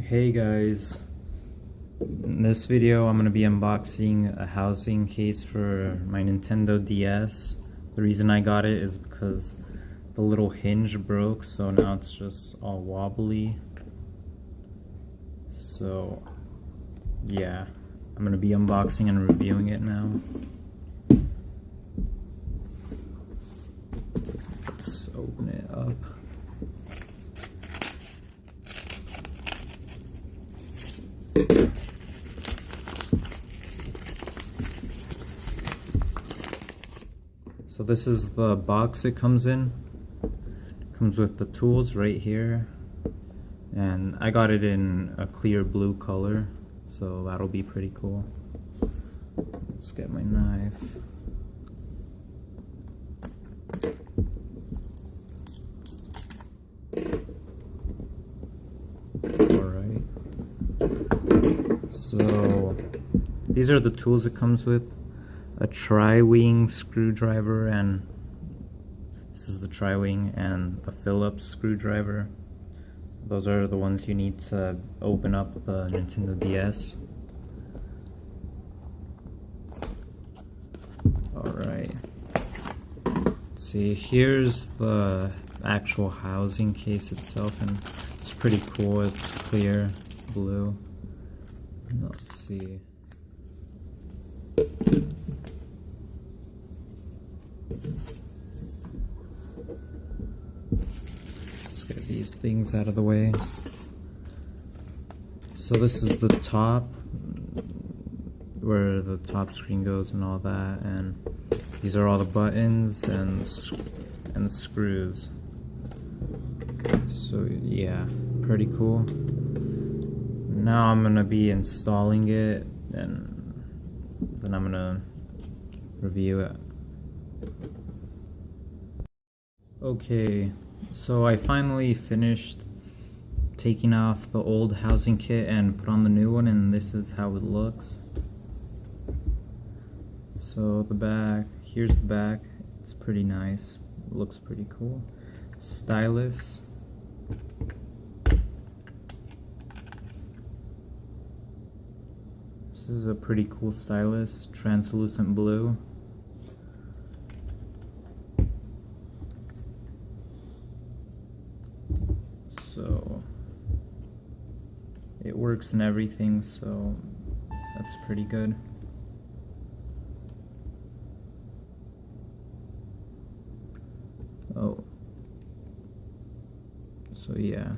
Hey guys, in this video I'm going to be unboxing a housing case for my Nintendo DS. The reason I got it is because the little hinge broke, so now it's just all wobbly. So yeah, I'm going to be unboxing and reviewing it now. Let's open it up. So this is the box it comes in. It comes with the tools right here, and I got it in a clear blue color, so that'll be pretty cool. Let's get my knife. Alright, so these are the tools it comes with. A tri-wing screwdriver, and this is the tri-wing, and a Phillips screwdriver. Those are the ones you need to open up the Nintendo DS. Alright, see, here's the actual housing case itself, and it's pretty cool. It's clear blue. Let's see. Let's get these things out of the way. So this is the top, where the top screen goes and all that, and these are all the buttons and the screws. So yeah, pretty cool. Now I'm gonna be installing it, and then I'm gonna review it. Okay, so I finally finished taking off the old housing kit and put on the new one, and this is how it looks. So the back, here's the back. It's pretty nice. It looks pretty cool. Stylus. This is a pretty cool stylus, translucent blue. So it works in everything, so that's pretty good. Oh, so yeah.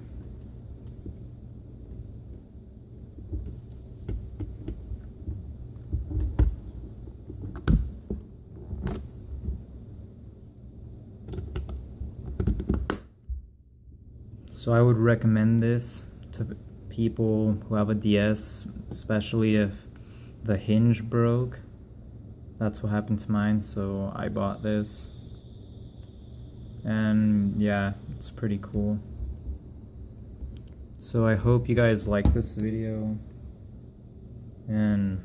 So I would recommend this to people who have a DS, especially if the hinge broke. That's what happened to mine, so I bought this. And yeah, it's pretty cool. So I hope you guys like this video, and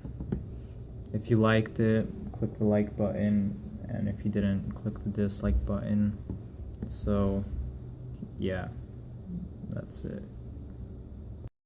if you liked it, click the like button, and if you didn't, click the dislike button. So yeah, that's it.